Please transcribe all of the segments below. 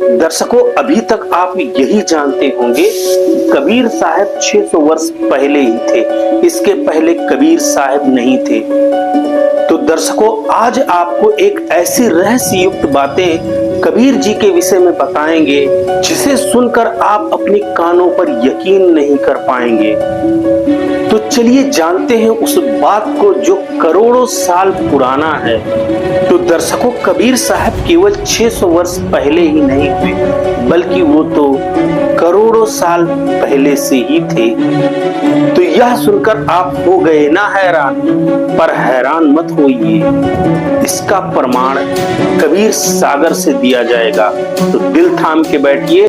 दर्शकों, अभी तक आप यही जानते होंगे कबीर साहब 600 वर्ष पहले ही थे, इसके पहले कबीर साहब नहीं थे। तो दर्शकों, आज आपको एक ऐसी रहस्ययुक्त बातें कबीर जी के विषय में बताएंगे जिसे सुनकर आप अपने कानों पर यकीन नहीं कर पाएंगे। तो चलिए जानते हैं उस बात को जो करोड़ों साल पुराना है। तो दर्शकों, कबीर साहब केवल 600 वर्ष पहले ही नहीं हुए, बल्कि वो तो करोड़ों साल पहले से ही थे। तो यह सुनकर आप हो गए ना हैरान, पर हैरान मत होइए, इसका प्रमाण कबीर सागर से दिया जाएगा। तो दिल थाम के बैठिए,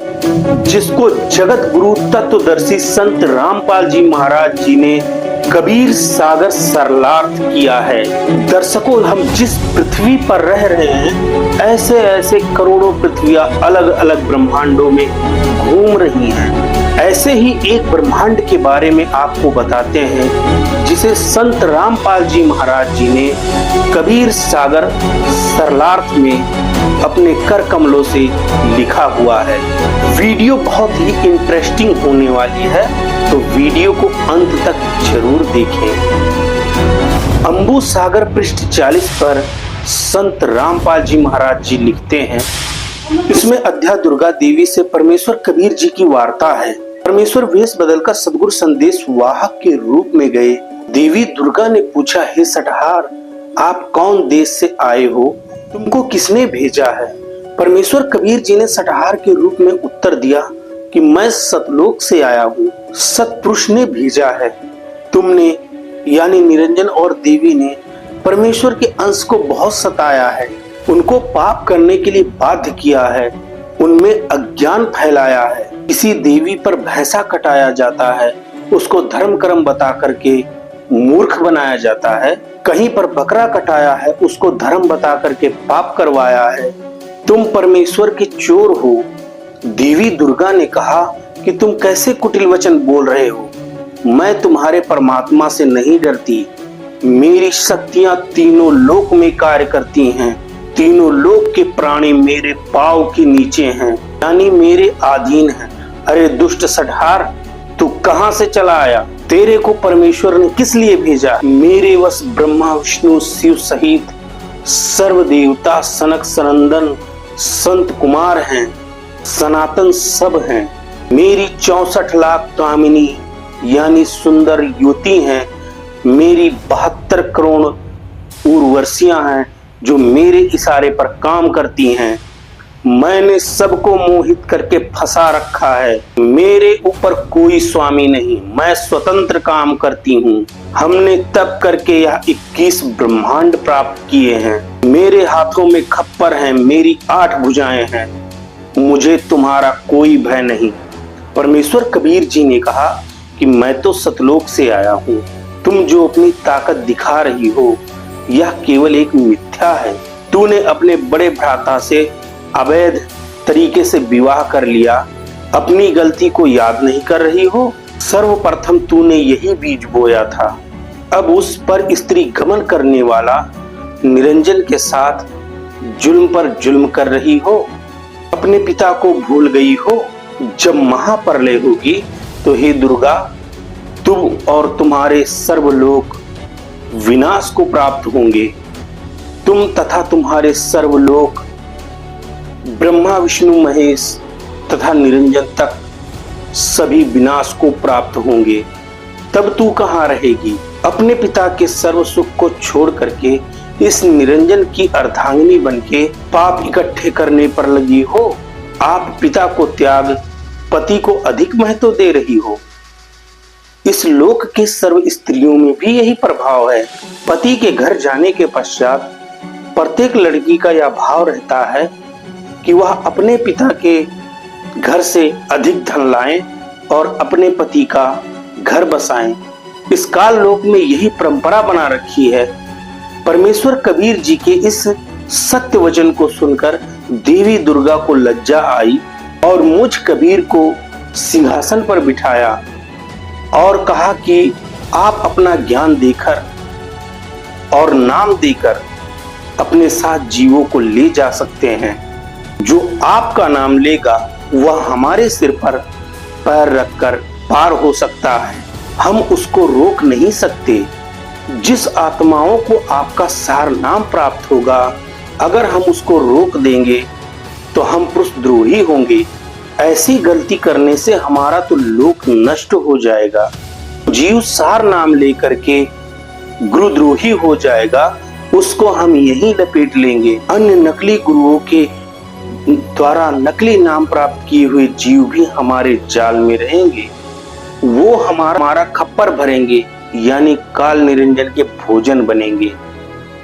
जिसको जगत गुरु तत्वदर्शी संत रामपाल जी महाराज जी ने कबीर सागर सरलार्थ किया है। दर्शकों, हम जिस पृथ्वी पर रह रहे हैं, ऐसे ऐसे करोड़ों पृथ्वियां अलग अलग ब्रह्मांडों में घूम रही हैं। ऐसे ही एक ब्रह्मांड के बारे में आपको बताते हैं, जिसे संत रामपाल जी महाराज जी ने कबीर सागर सरलार्थ में अपने कर कमलों से लिखा हुआ है। वीडियो बहुत ही इंटरेस्टिंग होने वाली है, तो वीडियो को अंत तक जरूर देखें। अम्बु सागर पृष्ठ 40 पर संत रामपाल जी महाराज जी लिखते हैं, इसमें अध्या दुर्गा देवी से परमेश्वर कबीर जी की वार्ता है। परमेश्वर वेश बदलकर सदगुरु संदेश वाहक के रूप में गए। देवी दुर्गा ने पूछा, हे सठहार, आप कौन देश से आए हो? तुमको किसने भेजा है? परमेश्वर कबीर जी ने सठहार के रूप में उत्तर दिया कि मैं सतलोक से आया हूँ, सतपुरुष ने भेजा है। तुमने यानी निरंजन और देवी ने परमेश्वर के अंश को बहुत सताया है, उनको पाप करने के लिए बाध्य किया है, उनमें अज्ञान फैलाया है। किसी देवी पर भैंसा कटाया जाता है, उसको धर्म कर्म बता करके मूर्ख बनाया जाता है। कहीं पर बकरा कटाया है, उसको धर्म बता करके पाप करवाया है। तुम परमेश्वर के चोर हो। देवी दुर्गा ने कहा कि तुम कैसे कुटिल वचन बोल रहे हो? मैं तुम्हारे परमात्मा से नहीं डरती। मेरी शक्तियां तीनों लोक में कार्य करती हैं। तीनों लोक के प्राणी मेरे पांव के नीचे हैं, यानी मेरे अधीन हैं। अरे दुष्ट सठहार, तू कहां से चला आया? तेरे को परमेश्वर ने किस लिए भेजा? मेरे वश ब्रह्मा विष्णु शिव सहित सर्व देवता सनक सनंदन संत कुमार हैं, सनातन सब हैं। मेरी 64 लाख कामिनी यानी सुंदर युवती हैं। मेरी 72 करोड़ उर्वशियां हैं जो मेरे इशारे पर काम करती हैं। मैंने सबको मोहित करके फंसा रखा है। मेरे ऊपर कोई स्वामी नहीं, मैं स्वतंत्र काम करती हूँ। हमने तप करके यह 21 ब्रह्मांड प्राप्त किए हैं। मेरे हाथों में खप्पर हैं, मेरी 8 भुजाएं हैं। मुझे तुम्हारा कोई भय नहीं। परमेश्वर कबीर जी ने कहा कि मैं तो सतलोक से आया हूँ। तुम जो अपनी ताकत दिखा रही हो, यह केवल एक मिथ्या है। तूने अपने बड़े भ्राता से अवैध तरीके से विवाह कर लिया। अपनी गलती को याद नहीं कर रही हो? सर्वप्रथम तूने यही बीज बोया था। अब उस पर स्त्री गमन करने वाला निरंजन के साथ जुल्म पर जुल्म कर रही हो। अपने पिता को भूल गई हो। जब महाप्रलय होगी तो हे दुर्गा, तुम और तुम्हारे सर्वलोक विनाश को प्राप्त होंगे। तुम तथा तुम्हारे सर्वलोक ब्रह्मा विष्णु महेश तथा निरंजन तक सभी विनाश को प्राप्त होंगे। तब तू कहाँ रहेगी? अपने पिता के सर्व सुख को छोड़ करके इस निरंजन की अर्धांगिनी बनके पाप इकट्ठे करने पर लगी हो। आप पिता को त्याग पति को अधिक महत्व दे रही हो। इस लोक के सर्व स्त्रियों में भी यही प्रभाव है। पति के घर जाने के पश्चात प्रत्येक लड़की का यह भाव रहता है कि वह अपने पिता के घर से अधिक धन लाएं और अपने पति का घर बसाएं। इस काल लोक में यही परंपरा बना रखी है। परमेश्वर कबीर जी के इस सत्य वचन को सुनकर देवी दुर्गा को लज्जा आई और मुझ कबीर को सिंहासन पर बिठाया और कहा कि आप अपना ज्ञान देकर और नाम देकर अपने साथ जीवों को ले जा सकते हैं। जो आपका नाम लेगा वह हमारे सिर पर पैर रखकर पार हो सकता है। हम उसको रोक नहीं सकते। जिस आत्माओं को आपका सार नाम प्राप्त होगा, अगर हम उसको रोक देंगे तो हम पुरुषद्रोही होंगे। ऐसी गलती करने से हमारा तो लोक नष्ट हो जाएगा। जीव सार नाम लेकर के गुरुद्रोही हो जाएगा, उसको हम यहीं लपेट लेंगे। अन्य नकली गुरुओं के द्वारा नकली नाम प्राप्त किए हुए जीव भी हमारे जाल में रहेंगे। वो हमारा खप्पर भरेंगे, यानी काल निरंजन के भोजन बनेंगे।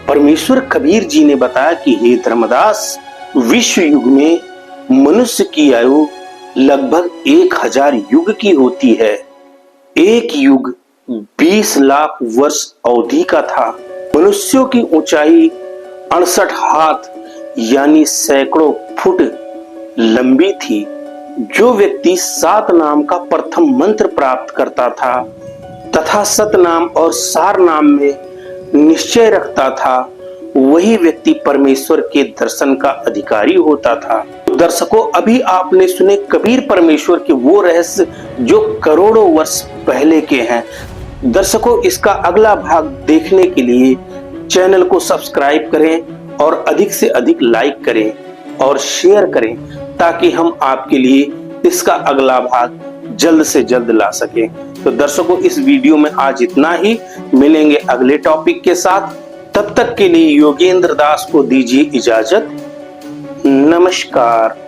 परमेश्वर कबीर जी ने बताया कि हे धर्मदास, विश्व युग में मनुष्य की आयु लगभग 1000 युग की होती है। एक युग 20 लाख वर्ष अवधि का था। मनुष्यों की ऊंचाई 68 हाथ यानी सैकड़ों फुट लंबी थी। जो व्यक्ति सात नाम का प्रथम मंत्र प्राप्त करता था तथा सतनाम और सार नाम में निश्चय रखता था, वही व्यक्ति परमेश्वर के दर्शन का अधिकारी होता था। दर्शकों, अभी आपने सुने कबीर परमेश्वर के वो रहस्य जो करोड़ों वर्ष पहले के हैं। दर्शकों, इसका अगला भाग देखने के लिए चैनल को सब्सक्राइब करें और अधिक से अधिक लाइक करें और शेयर करें, ताकि हम आपके लिए इसका अगला भाग जल्द से जल्द ला सकें। तो दर्शकों, इस वीडियो में आज इतना ही। मिलेंगे अगले टॉपिक के साथ। तब तक के लिए योगेंद्र दास को दीजिए इजाजत। नमस्कार।